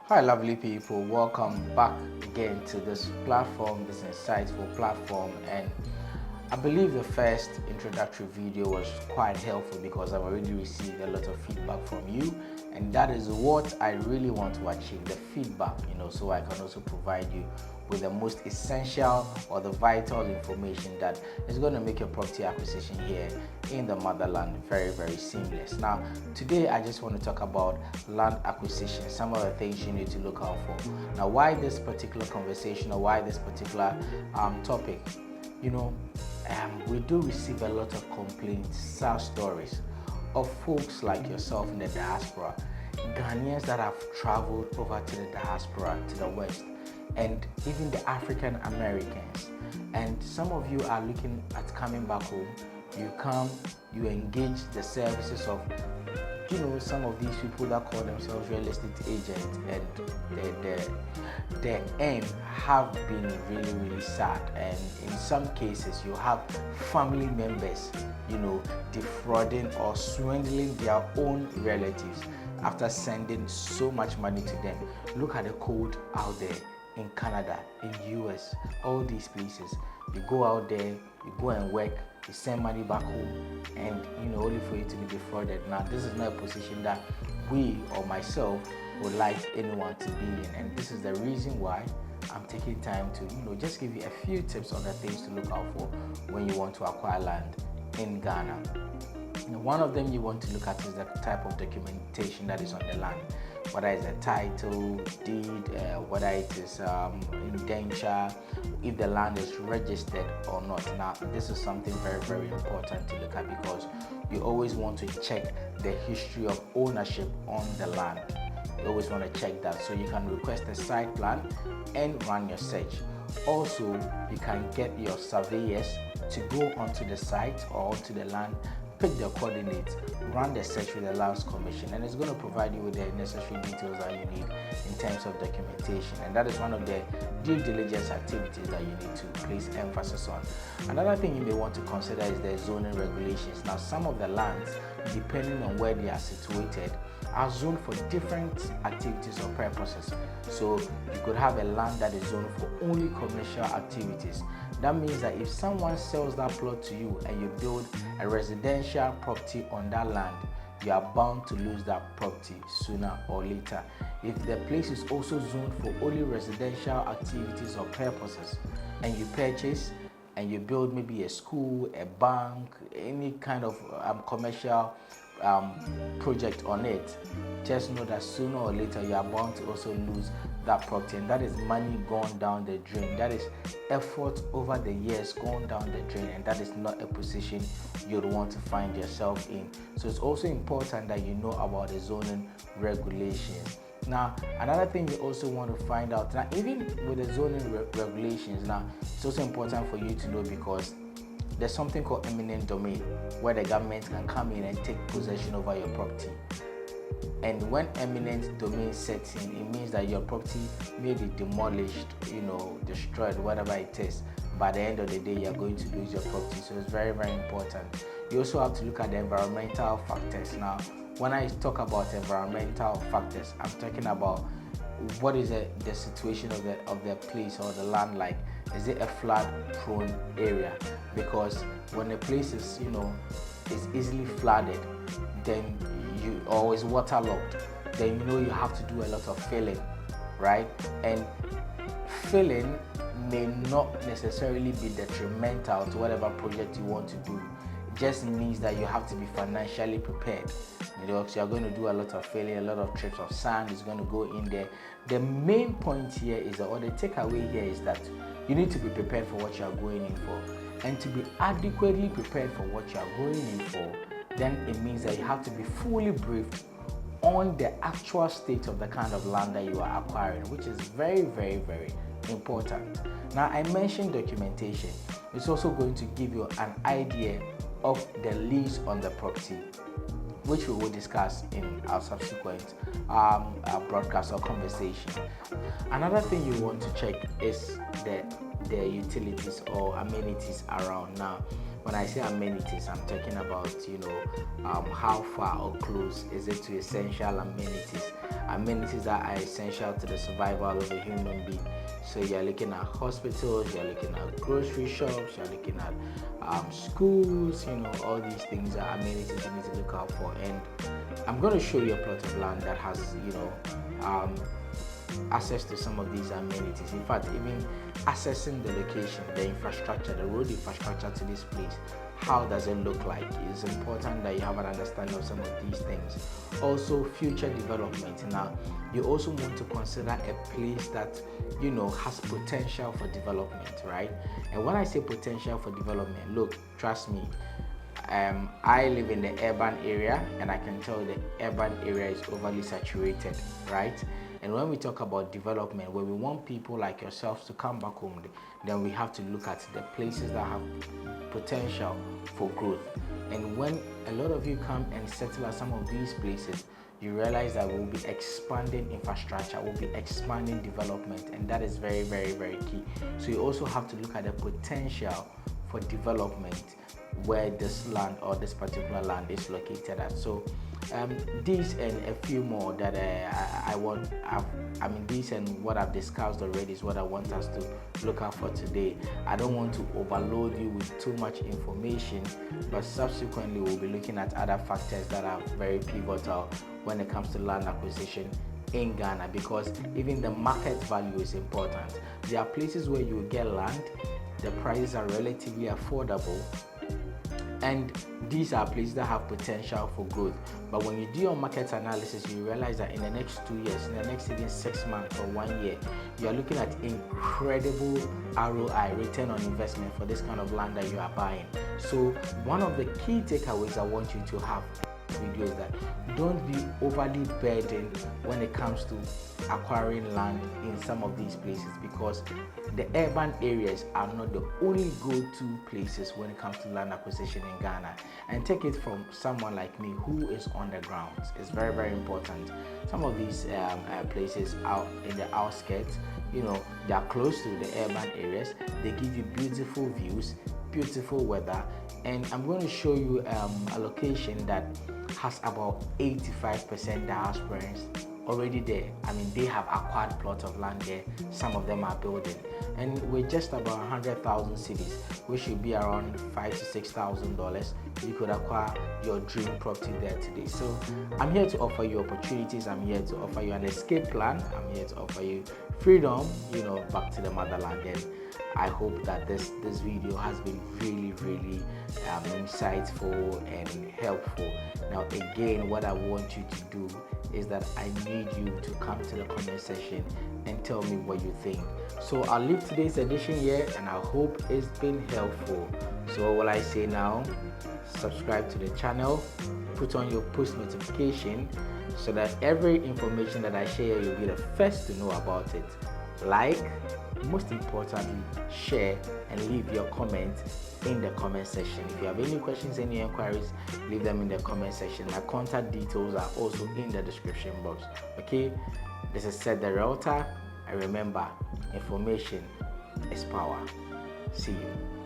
Hi, lovely people. Welcome back again to this platform, this insightful platform. And I believe the first introductory video was quite helpful because I've already received a lot of feedback from you, and that is what I really want to achieve, the feedback, so I can also provide you with the most essential or the vital information that is going to make your property acquisition here in the motherland very, very seamless. Now, today I just want to talk about land acquisition, some of the things you need to look out for. Now, why this particular conversation or why this particular topic? We do receive a lot of complaints, sad stories of folks like yourself in the diaspora, Ghanaians that have traveled over to the diaspora, to the West, and even the African Americans. And some of you are looking at coming back home. You come, you engage the services of some of these people that call themselves real estate agents, and the end have been really, really sad. And in some cases, you have family members, defrauding or swindling their own relatives after sending so much money to them. Look at the code out there in Canada, in US, all these places. You go out there, you go and work, you send money back home, and only for you to be defrauded. Now, this is not a position that we or myself would like anyone to be in, and this is the reason why I'm taking time to just give you a few tips on the things to look out for when you want to acquire land in Ghana. One of them you want to look at is the type of documentation that is on the land, whether it's a title, deed, whether it is indenture, if the land is registered or not. Now, this is something very, very important to look at because you always want to check the history of ownership on the land. You always want to check that, so you can request a site plan and run your search. Also, you can get your surveyors to go onto the site or onto the land, pick the coordinates, run the search with the Lands Commission, and it's going to provide you with the necessary details that you need in terms of documentation. And that is one of the due diligence activities that you need to place emphasis on. Another thing you may want to consider is the zoning regulations. Now, some of the lands, depending on where they are situated, are zoned for different activities or purposes. So you could have a land that is zoned for only commercial activities. That means that if someone sells that plot to you and you build a residential property on that land, you are bound to lose that property sooner or later. If the place is also zoned for only residential activities or purposes, and you purchase and you build maybe a school, a bank, any kind of commercial project on it, just know that sooner or later you are bound to also lose that property, and that is money gone down the drain. That is effort over the years gone down the drain, and that is not a position you'd want to find yourself in. So it's also important that you know about the zoning regulations. Now, another thing you also want to find out, now even with the zoning regulations, now it's also important for you to know because there's something called eminent domain where the government can come in and take possession over your property. And when eminent domain sets in, it means that your property may be demolished, destroyed, whatever it is. By the end of the day, you're going to lose your property. So it's very, very important. You also have to look at the environmental factors. Now, when I talk about environmental factors, I'm talking about what is the situation of the place or the land like. Is it a flood-prone area? Because when a place is easily flooded, then or is waterlogged, then you have to do a lot of filling, right? And filling may not necessarily be detrimental to whatever project you want to do. It just means that you have to be financially prepared. So you're going to do a lot of filling, a lot of trips of sand is going to go in there. The main point here is that, or the takeaway here is that you need to be prepared for what you are going in for. And to be adequately prepared for what you are going in for, then it means that you have to be fully briefed on the actual state of the kind of land that you are acquiring, which is very, very, very important. Now, I mentioned documentation. It's also going to give you an idea of the lease on the property, which we will discuss in our subsequent broadcast or conversation. Another thing you want to check is the the utilities or amenities around. Now, when I say amenities, I'm talking about, how far or close is it to essential amenities. Amenities that are essential to the survival of a human being. So you're looking at hospitals, you're looking at grocery shops, you're looking at schools, all these things are amenities you need to look out for. And I'm going to show you a plot of land that has, access to some of these amenities. In fact, even assessing the location, the infrastructure, the road infrastructure to this place, how does it look like? It's important that you have an understanding of some of these things. Also, future development. Now, you also want to consider a place that has potential for development, right? And when I say potential for development, look, trust me, I live in the urban area, and I can tell the urban area is overly saturated, right? And when we talk about development, when we want people like yourselves to come back home, then we have to look at the places that have potential for growth. And when a lot of you come and settle at some of these places, you realize that we'll be expanding infrastructure, we'll be expanding development, and that is very, very, very key. So you also have to look at the potential for development where this land or this particular land is located at. So these and a few more that these and what I've discussed already is what I want us to look out for today. I don't want to overload you with too much information, but subsequently we'll be looking at other factors that are very pivotal when it comes to land acquisition in Ghana, because even the market value is important. There are places where you will get land, the prices are relatively affordable, and these are places that have potential for growth. But when you do your market analysis, you realize that in the next 2 years, in the next even 6 months or 1 year, you are looking at incredible ROI, return on investment, for this kind of land that you are buying. So one of the key takeaways I want you to have video is that don't be overly burdened when it comes to acquiring land in some of these places, because the urban areas are not the only go-to places when it comes to land acquisition in Ghana. And take it from someone like me who is on the ground. It's very, very important. Some of these places out in the outskirts, they are close to the urban areas. They give you beautiful views, beautiful weather, and I'm going to show you a location that has about 85% diasporans already there. I mean, they have acquired plots of land there. Some of them are building, and with just about 100,000 cedis, which should be around $5,000 to $6,000, you could acquire your dream property there today. So I'm here to offer you opportunities. I'm here to offer you an escape plan. I'm here to offer you freedom, back to the motherland. And I hope that this video has been really, really insightful and helpful. Now, again, what I want you to do is that I need you to come to the comment section and tell me what you think. So I'll leave today's edition here, and I hope it's been helpful. So what will I say now? Subscribe to the channel, put on your push notification so that every information that I share, you'll be the first to know about it. Like, most importantly, share and leave your comment in the comment section. If you have any questions, any inquiries, leave them in the comment section. My contact details are also in the description box. Okay, this is Seth the Realtor, and remember, information is power. See you.